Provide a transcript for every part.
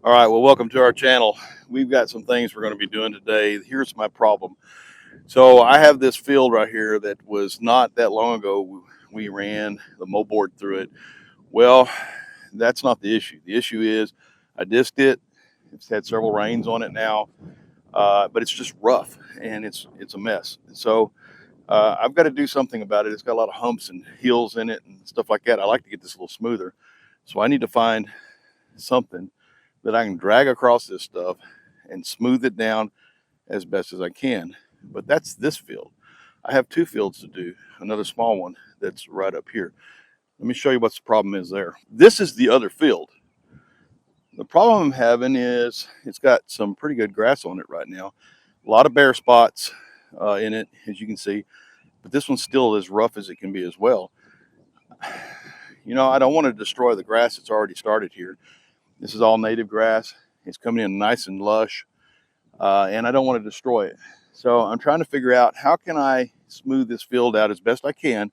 All right, well, welcome to our channel. We've got some things we're going to be doing today. Here's my problem. So I have this field right here that was not that long ago. We ran the mow board through it. Well, that's not the issue. The issue is I disked it. It's had several rains on it now, but it's just rough and it's a mess. So I've got to do something about it. It's got a lot of humps and hills in it and stuff like that. I like to get this a little smoother. So I need to find something that I can drag across this stuff and smooth it down as best as I can. But that's this field. I have two fields to do, another small one that's right up here. Let me show you what the problem is there. This is the other field. The problem I'm having is it's got some pretty good grass on it right now. A lot of bare spots in it, as you can see, but this one's still as rough as it can be as well. You know, I don't want to destroy the grass that's already started here. This is all native grass. It's coming in nice and lush, and I don't want to destroy it. So I'm trying to figure out how can I smooth this field out as best I can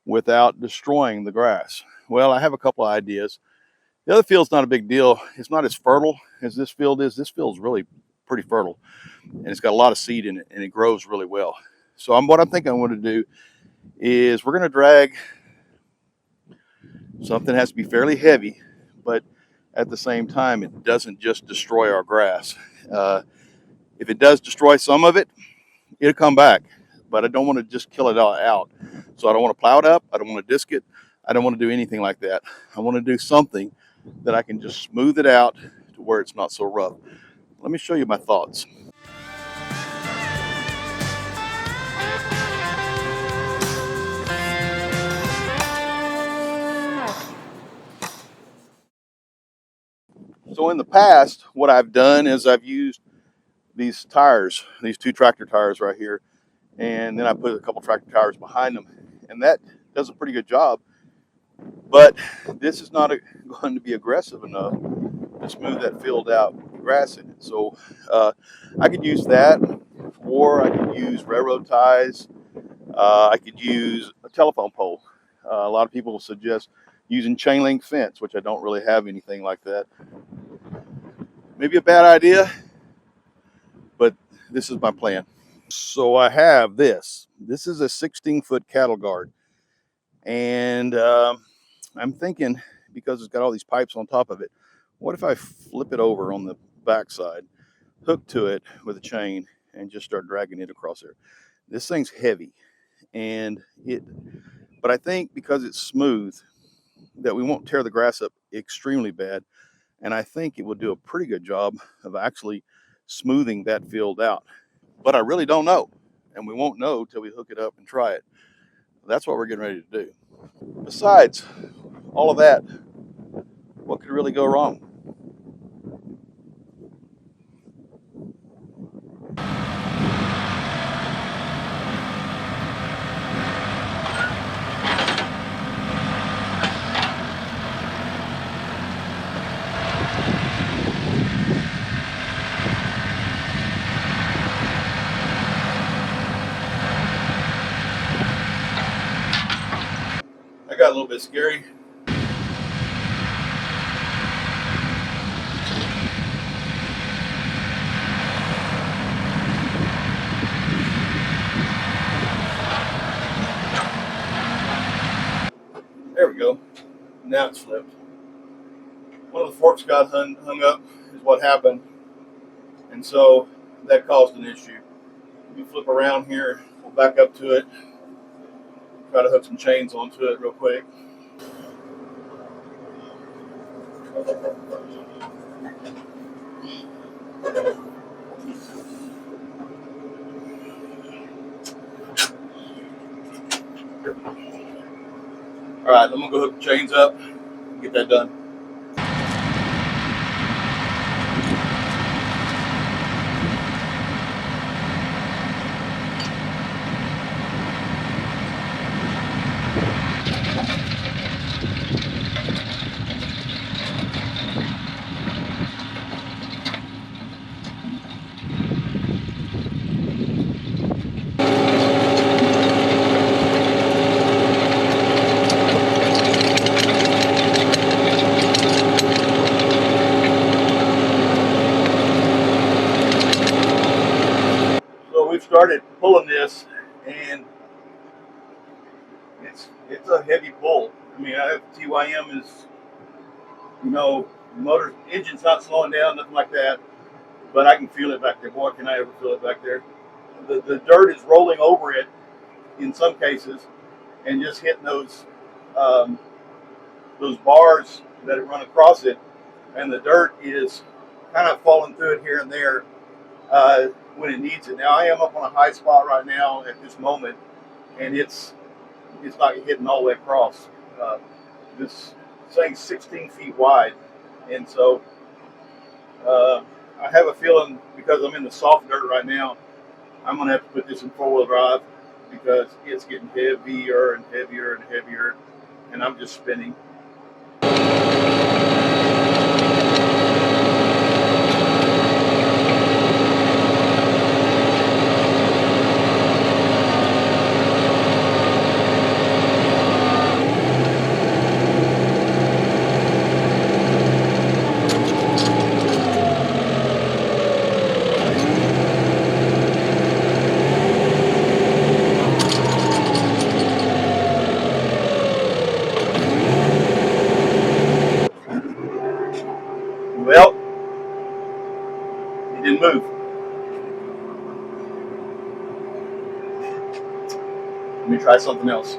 without destroying the grass. Well, I have a couple of ideas. The other field's not a big deal. It's not as fertile as this field is. This field's really pretty fertile, and it's got a lot of seed in it, and it grows really well. So what I'm thinking I'm going to do is we're going to drag something. Has to be fairly heavy, but at the same time, it doesn't just destroy our grass. If it does destroy some of it, it'll come back, but I don't want to just kill it all out. So I don't want to plow it up. I don't want to disc it. I don't want to do anything like that. I want to do something that I can just smooth it out to where it's not so rough. Let me show you my thoughts. So in the past, what I've done is I've used these tires, these two tractor tires right here, and then I put a couple tractor tires behind them, and that does a pretty good job. But this is not going to be aggressive enough to smooth that field out with grass in it. So I could use that, or I could use railroad ties. I could use a telephone pole. A lot of people suggest using chain link fence, which I don't really have anything like that. Maybe a bad idea, but this is my plan. So I have this. This is a 16-foot cattle guard. And I'm thinking, because it's got all these pipes on top of it, what if I flip it over on the backside, hook to it with a chain, and just start dragging it across there? This thing's heavy, but I think because it's smooth, that we won't tear the grass up extremely bad. And I think it will do a pretty good job of actually smoothing that field out. But I really don't know. And we won't know till we hook it up and try it. That's what we're getting ready to do. Besides all of that, what could really go wrong? I got a little bit scary. There we go. Now it's flipped. One of the forks got hung up is what happened. And so that caused an issue. You flip around here, we'll back up to it, try to hook some chains onto it real quick. All right, I'm gonna go hook the chains up and get that done. started pulling this, and it's a heavy pull. I mean, TYM is, you know, motor engine's not slowing down, nothing like that, but I can feel it back there. Boy, can I ever feel it back there. The dirt is rolling over it in some cases, and just hitting those bars that run across it, and the dirt is kind of falling through it here and there when it needs it. Now I am up on a high spot right now at this moment, and it's not hitting all the way across. This thing's 16 feet wide, and so I have a feeling, because I'm in the soft dirt right now, I'm going to have to put this in four-wheel drive because it's getting heavier and heavier and heavier, and I'm just spinning. Well, it didn't move. Let me try something else.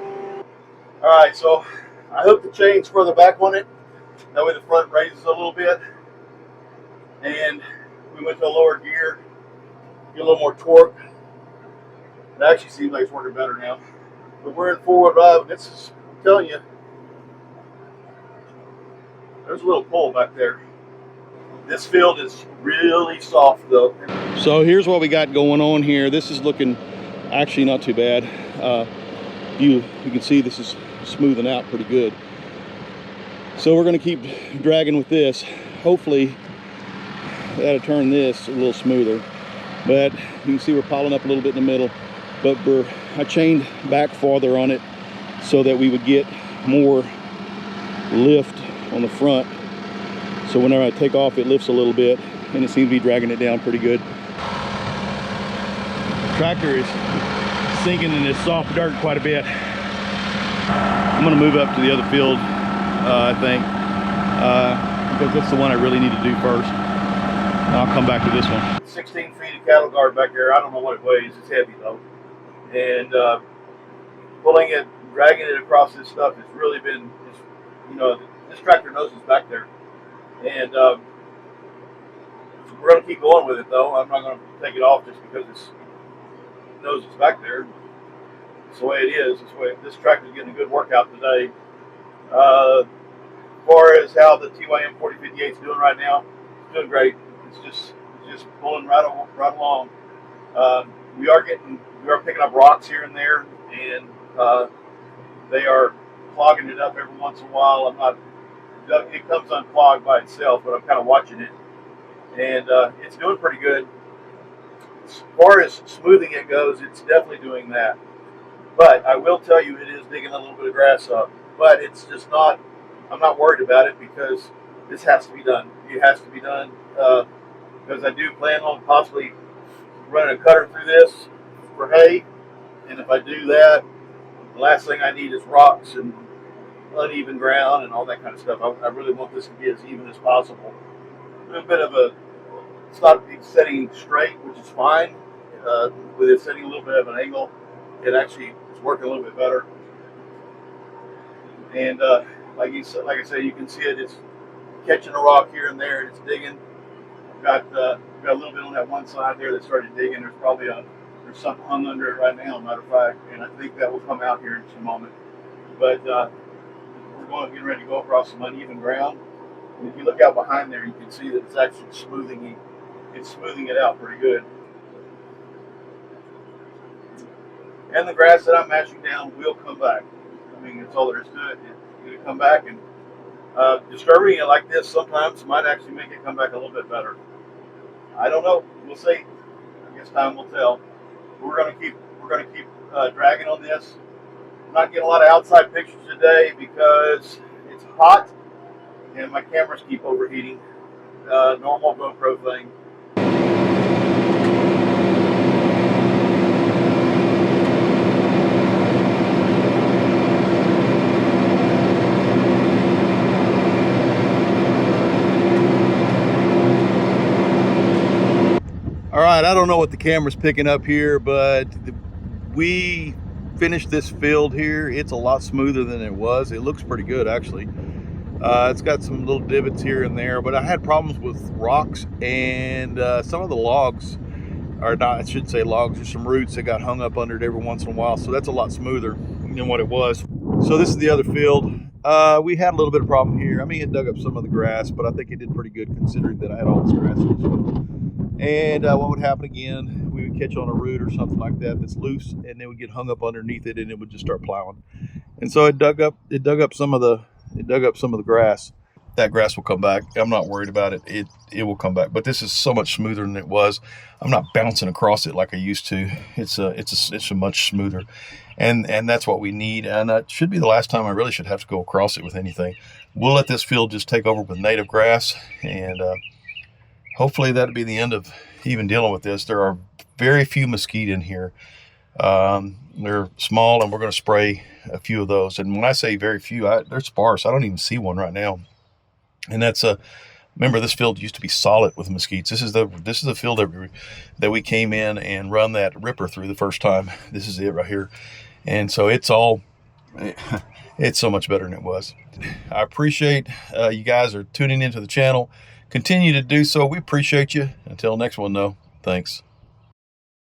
All right, so I hooked the chains further back on it. That way the front raises a little bit. And we went to a lower gear, get a little more torque. It actually seems like it's working better now. But we're in four-wheel drive, and I'm telling you, there's a little pull back there. This field is really soft though. So here's what we got going on here. This is looking actually not too bad. You can see this is smoothing out pretty good. So we're going to keep dragging with this. Hopefully that'll turn this a little smoother. But you can see we're piling up a little bit in the middle. But I chained back farther on it so that we would get more lift on the front. So whenever I take off, it lifts a little bit, and it seems to be dragging it down pretty good. The tractor is sinking in this soft dirt quite a bit. I'm gonna move up to the other field, I think, because that's the one I really need to do first. And I'll come back to this one. 16 feet of cattle guard back there. I don't know what it weighs. It's heavy though. And pulling it, dragging it across this stuff has really been, you know, this tractor knows it's back there. And we're going to keep going with it though. I'm not going to take it off just because it knows it's back there. It's the way it is. It's the way this tractor is getting a good workout today. As far as how the TYM 4058 is doing right now, it's doing great. It's just pulling right along. We are picking up rocks here and there, and they are clogging it up every once in a while. It comes unclogged by itself, but I'm kind of watching it, and it's doing pretty good. As far as smoothing it goes, it's definitely doing that. But I will tell you, it is digging a little bit of grass up. But it's just not, I'm not worried about it because this has to be done. It has to be done because I do plan on possibly running a cutter through this for hay. And if I do that, the last thing I need is rocks and uneven ground and all that kind of stuff. I really want this to be as even as possible. A little bit of it's not setting straight, which is fine. With it setting a little bit of an angle, it actually is working a little bit better. And like I said, you can see it. It's catching a rock here and there, and it's digging. I've got a little bit on that one side there that started digging. There's probably there's something hung under it right now, matter of fact, and I think that will come out here in just a moment. But we're getting ready to go across some uneven ground. And if you look out behind there, you can see that it's actually smoothing it out pretty good. And the grass that I'm mashing down will come back. I mean, that's all there is to it. It'll come back, and disturbing it like this sometimes might actually make it come back a little bit better. I don't know. We'll see. I guess time will tell. We're gonna keep dragging on this. I'm not getting a lot of outside pictures today because it's hot and my cameras keep overheating. Normal GoPro thing. right, I don't know what the camera's picking up here, but we finished this field here. It's a lot smoother than it was. It looks pretty good, actually. It's got some little divots here and there, but I had problems with rocks and some of the logs, or not, I should say logs, there's some roots that got hung up under it every once in a while, so that's a lot smoother than what it was. So this is the other field. We had a little bit of problem here. I mean, it dug up some of the grass, but I think it did pretty good considering that I had all this grass in this field. And what would happen again, we would catch on a root or something like that that's loose, and then would get hung up underneath it, and it would just start plowing. And so it dug up some of the grass. That grass will come back. I'm not worried about it. It will come back. But this is so much smoother than it was. I'm not bouncing across it like I used to. It's a much smoother, and that's what we need. And it should be the last time I really should have to go across it with anything. We'll let this field just take over with native grass, and hopefully that'll be the end of even dealing with this. There are very few mesquite in here. They're small, and we're going to spray a few of those. And when I say very few, they're sparse. I don't even see one right now. And that's remember, this field used to be solid with mesquites. This is the field that we came in and run that ripper through the first time. This is it right here. And so it's so much better than it was. I appreciate you guys are tuning into the channel. Continue to do so. We appreciate you. Until next one, though, thanks.